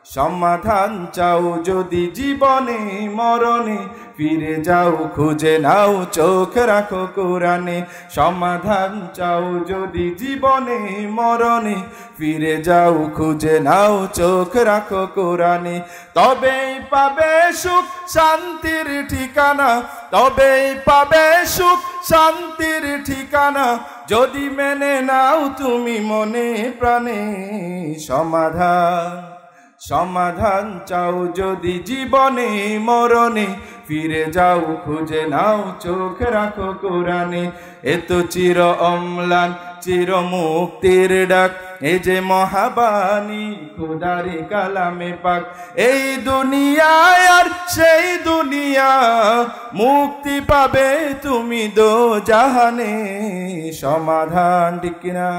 সমাধান চাও যদি জীবনে মরণে, ফিরে যাও খুঁজে নাও চোখ রাখো কোরআনে। সমাধান চাও যদি জীবনে মরণে, ফিরে যাও খুঁজে নাও চোখ রাখো কোরআনে। তবেই পাবে সুখ শান্তির ঠিকানা, তবেই পাবে সুখ শান্তির ঠিকানা, যদি মেনে নাও তুমি মনে প্রাণে। সমাধান চাও যদি জীবনে মরণে, ফিরে যাও খুঁজে নাও চোখ রাখো কোরআনে। এ তো চির অম্লান চির মুক্তির ডাক, এই যে মহাবাণী খোদারি কালামে পাক। এই দুনিয়ায় আর সেই দুনিয়া, মুক্তি পাবে তুমি দোজাহানে। সমাধান ঠিক কিনা?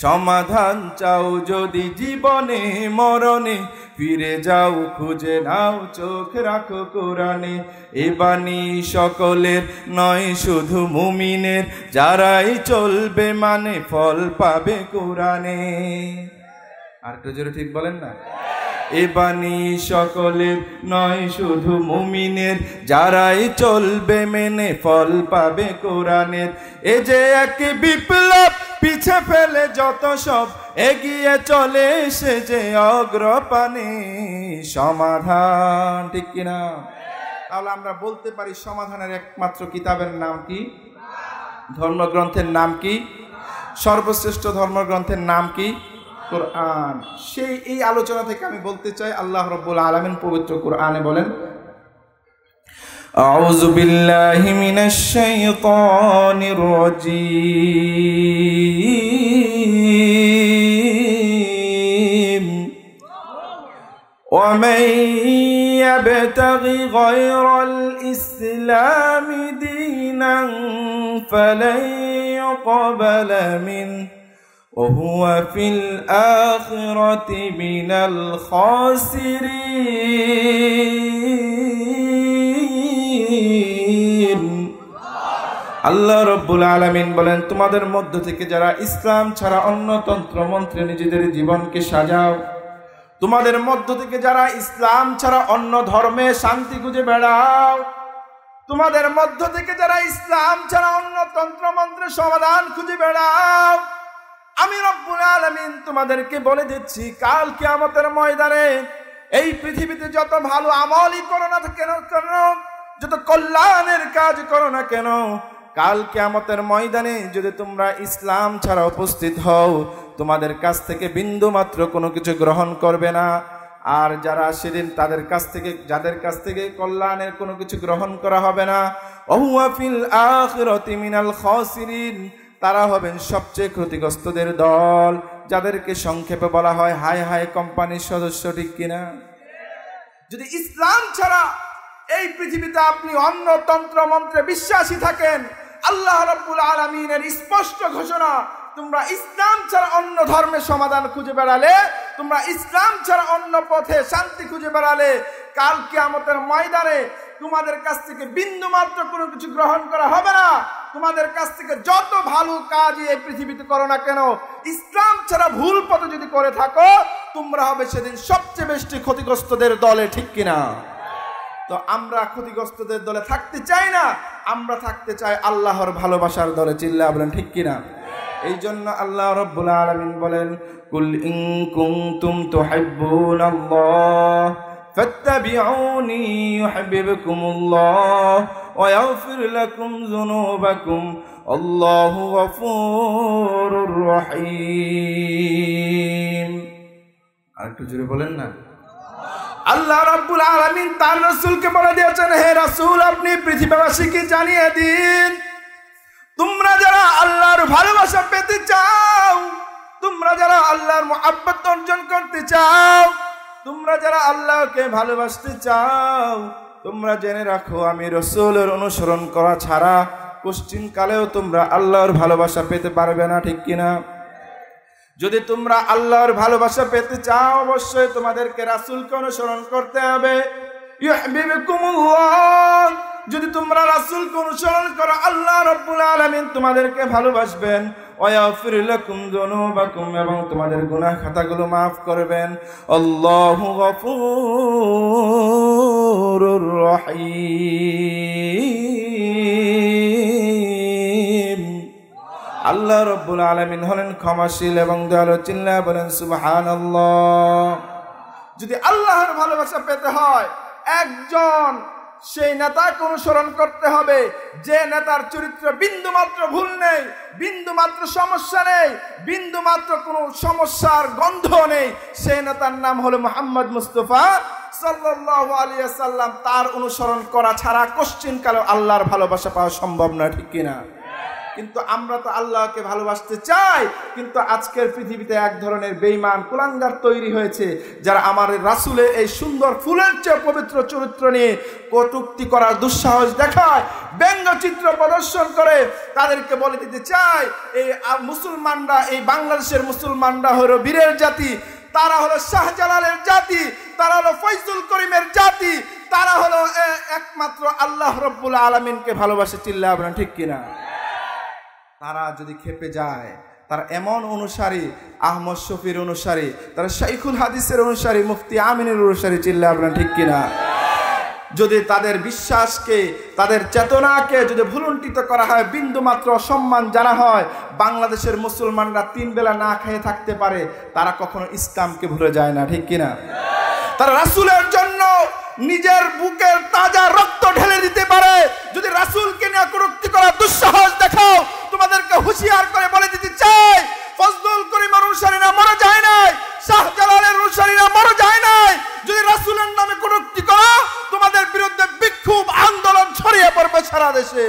সমাধান চাও যদি জীবনে মরণে, ফিরে যাও খুঁজে নাও চোখ রাখো কোরআনে। এ বাণী সকলের নয় শুধু মুমিনের, যারাই চলবে মানে ফল পাবে কোরআনে। আর একটু জোরে ঠিক বলেন না। এ বাণী সকলের নয় শুধু মুমিনের, যারাই চলবে মেনে ফল পাবে কোরআনের। এ যে এক বিপ্লব, পিছে ফেলে যত সব, এগিয়ে চলে সে যে অগ্রপানে। সমাধান ঠিক কিনা? তাহলে আমরা বলতে পারি সমাধানের একমাত্র কিতাবের নাম কি? ধর্মগ্রন্থের নাম কি? সর্বশ্রেষ্ঠ ধর্মগ্রন্থের নাম কি? কোরআন। সেই এই আলোচনা থেকে আমি বলতে চাই, আল্লাহ রাব্বুল আলামিন পবিত্র কোরআনে বলেন, আউযু বিল্লাহি মিনাশ শাইতানির রাজীম। ওয়া মান ইয়াবতাগি গায়রাল ইসলামি দীনান ফালান ইউকবালা মিনহু وهو في الآخرة من الخاسرين। আল্লাহ রাব্বুল আলামিন বলেন, তোমাদের মধ্য থেকে যারা ইসলাম ছাড়া অন্য তন্ত্র মন্ত্রে নিজেদের জীবনকে সাজাও, তোমাদের মধ্য থেকে যারা ইসলাম ছাড়া অন্য ধর্মে শান্তি খুঁজে বেড়াও, তোমাদের মধ্য থেকে যারা ইসলাম ছাড়া অন্য তন্ত্র মন্ত্রে সমাধান খুঁজে বেড়াও, আমি রব্বুল আলামিন তোমাদেরকে বলে দিচ্ছি, কাল কিয়ামতের ময়দানে এই পৃথিবীতে যত ভালো আমলই করো না কেন, যত কল্যাণের কাজ করো না কেন, কাল কিয়ামতের ময়দানে যদি তোমরা ইসলাম ছাড়া উপস্থিত হও, তোমাদের কাছ থেকে বিন্দু মাত্র কোনো কিছু গ্রহণ করবে না। আর যারা সেদিন তাদের কাছ থেকে, যাদের কাছ থেকে কল্যাণের কোনো কিছু গ্রহণ করা হবে না, ওহুয়া ফিল আখিরাতি মিনাল খাসিরিন, তারা হবেন সবচেয়ে ক্ষতিগ্রস্তদের দল, যাদেরকে সংক্ষেপে বলা হয় হায় হায় কোম্পানির সদস্য। ঠিক কিনা? যদি ইসলাম ছাড়া এই পৃথিবীতে আপনি অন্য তন্ত্র মন্ত্রে বিশ্বাসী থাকেন, আল্লাহ রাব্বুল আলামিনের স্পষ্ট ঘোষণা, তোমরা ইসলাম ছাড়া অন্য ধর্মের সমাধান খুঁজে বেড়ালে, তোমরা ইসলাম ছাড়া অন্য পথে শান্তি খুঁজে বেড়ালে, কাল কিয়ামতের ময়দানে তোমাদের কাছ থেকে বিন্দু মাত্র কোনো কিছু গ্রহণ করা হবে না। তোমাদের কাছ থেকে যত ভালো কাজ এই পৃথিবীতে করো না কেন, ইসলাম ছাড়া ভুল পথে যদি করে থাকো, তোমরা হবে সেদিন সবচেয়ে বেশি ক্ষতিগ্রস্তদের দলে। ঠিক কিনা? তো আমরা ক্ষতিগ্রস্তদের দলে থাকতে চাই না, আমরা থাকতে চাই আল্লাহর ভালোবাসার দলে। চিল্লা বলেন ঠিক কিনা? এই জন্য আল্লাহ রাব্বুল আলামিন বলেন, কুল ইন কুনতুম তুহিব্বুনাল্লাহ ফাত্তাবিউনি ইউহিব্বুকুমুল্লাহ ওয়া ইয়াগফির লাকুম যুনুবাকুম আল্লাহু গফুরুর রহিম। আর একটু জোরে বলেন না। আল্লাহ রাব্বুল আলামিন তার রাসূলকে বলে দিয়েছেন, হে রাসূল, আপনি পৃথিবীবাসীকে জানিয়ে দিন, তোমরা যারা আল্লাহর ভালোবাসা পেতে চাও, তোমরা যারা আল্লাহর মুহাব্বত অর্জন করতে চাও, তোমরা যারা আল্লাহকে ভালোবাসতে চাও, তোমরা জেনে রাখো আমি রাসূলের অনুসরণ করা ছাড়া কোশ্চিন কালেও তোমরা আল্লাহর ভালোবাসা পেতে পারবে না। ঠিক কিনা? যদি তোমরা আল্লাহর ভালোবাসা পেতে চাও, অবশ্যই তোমাদেরকে রাসূলকে অনুসরণ করতে হবে। ইউহিব্বুকুমুল্লাহ, যদি তোমরা রাসূলকে অনুসরণ করো, আল্লাহ রাব্বুল আলামিন তোমাদেরকে ভালোবাসবেন। ওয়া ইয়াগফির লাকুম যুনুবাকুম, এবং তোমাদের গুনাহ খাতাগুলো maaf করবেন। আল্লাহু গফুরুর রহিম। আল্লাহ রাব্বুল আলামিন হলেন ক্ষমাশীল এবং দয়ালু। চিল্লায়া বলেন সুবহানাল্লাহ। যদি আল্লাহর ভালোবাসা পেতে হয়, একজন সেই নেতাকে অনুসরণ করতে হবে যে নেতার চরিত্র বিন্দু মাত্র ভুল নেই, বিন্দু মাত্র সমস্যা নেই, বিন্দু মাত্র কোনো সমস্যার গন্ধ নেই। সেই নেতার নাম হলো মুহাম্মদ মুস্তাফা সাল্লাল্লাহু আলাইহি ওয়াসাল্লাম। তার অনুসরণ করা ছাড়া কোশ্চিনকালে আল্লাহর ভালোবাসা পাওয়া সম্ভব না, ঠিক কিনা? কিন্তু আমরা তো আল্লাহকে ভালোবাসতে চাই, কিন্তু আজকের পৃথিবীতে এক ধরনের বেঈমান কুলাঙ্গার তৈরি হয়েছে যারা আমার রাসূলের এই সুন্দর ফুলের চেয়ে পবিত্র চরিত্র নিয়ে কটূক্তি করার দুঃসাহস দেখায়, ব্যঙ্গচিত্র প্রদর্শন করে। তাদেরকে বলে দিতে চাই, এই মুসলমানরা, এই বাংলাদেশের মুসলমানরা হলো বীরের জাতি, তারা হলো শাহজালালের জাতি, তারা হলো ফয়জুল করিমের জাতি, তারা হলো একমাত্র আল্লাহ রাব্বুল আলামিনকে ভালোবাসে। চিল্লায়া বলেন ঠিক কিনা? তারা যদি খেপে যায়, তারা এমন অনুসারী, আহমদ শফির অনুসারী, তারা শাইখুল হাদিসের অনুসারী, মুফতি আমিনের অনুসারী। চিল্লায়া বলেন ঠিক কিনা? যদি তাদের বিশ্বাসকে, তাদের চেতনাকে যদি ভুলুণ্ঠিত করা হয়, বিন্দু মাত্র সম্মান জানা হয়, বাংলাদেশের মুসলমানরা 3 বেলা না খেয়ে থাকতে পারে, তারা কখনো ইসলামকে ভুলে যায় না, ঠিক কিনা? তারা রাসূলের জন্য নিজের বুকের তাজা রক্ত ঢেলে দিতে পারে। যদি রাসূলকে নিয়ে কটূক্তি করার দুঃসাহস দেখাও, তোমাদেরকে হুঁশিয়ার করে বলে দিতে চাই, ফজলুল করিমের অনুসারীরা মারা যায় নাই, শাহজালালের অনুসারীরা মারা যায় নাই। যদি রাসূলের নামে কটূক্তি করো, তোমাদের বিরুদ্ধে বিক্ষোভ আন্দোলন ছড়িয়ে পড়বে সারা দেশে।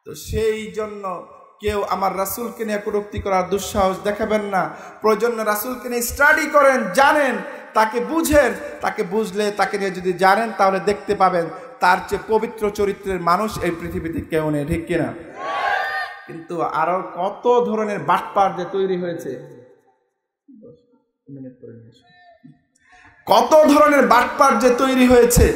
তো সেই জন্য কেউ আমার রাসূলকে নিয়ে কটূক্তি করার দুঃসাহস দেখাবেন না। প্রয়োজন রাসূলকে নিয়ে স্টাডি করেন, জানেন, তাকে বুঝেন। তাকে বুঝলে, তাকে নিয়ে যদি জানেন, তাহলে দেখতে পাবেন তার চেয়ে পবিত্র চরিত্রের মানুষ এই পৃথিবীতে কেউ নেই, ঠিক কিনা? কিন্তু আরো কত ধরনের বাটপার যে তৈরি হয়েছে, কত ধরনের বাটপার যে তৈরি হয়েছে।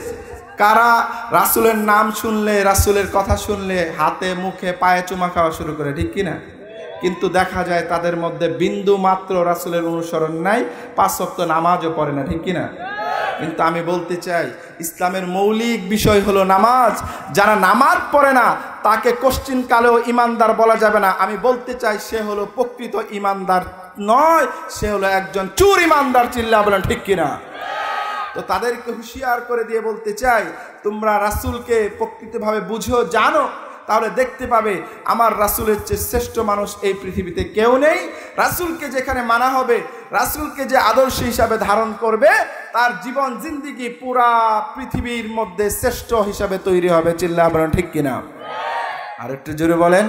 কারা রাসূলের নাম শুনলে, রাসূলের কথা শুনলে হাতে মুখে পায়ে চুমা খাওয়া শুরু করে, ঠিক কিনা? কিন্তু দেখা যায় তাদের মধ্যে বিন্দু মাত্র রাসূলের অনুসরণ নাই, 5 ওয়াক্ত নামাজও পড়ে না, ঠিক কিনা? কিন্তু আমি বলতে চাই, ইসলামের মৌলিক বিষয় হলো নামাজ। যারা নামাজ পড়ে না তাকে কোশ্চিন কালেও ইমানদার বলা যাবে না। আমি বলতে চাই, সে হলো প্রকৃত ইমানদার নয়, সে হলো একজন চোর ইমানদার। চিল্লা বলেন ঠিক কিনা? তো তাদেরকে হুঁশিয়ার করে দিয়ে বলতে চাই, তোমরা রাসূলকে প্রকৃতভাবে বুঝো, জানো, তাহলে দেখতে পাবে আমার রাসূলের চেয়ে শ্রেষ্ঠ মানুষ এই পৃথিবীতে কেউ নেই। রাসূলকে যেখানে মানা হবে, রাসূলকে যে আদর্শ হিসাবে ধারণ করবে, তার জীবন জিন্দেগি পুরা পৃথিবীর মধ্যে শ্রেষ্ঠ হিসাবে তৈরি হবে। চিল্লায়া বলেন ঠিক কিনা? আর একটু জোরে বলেন।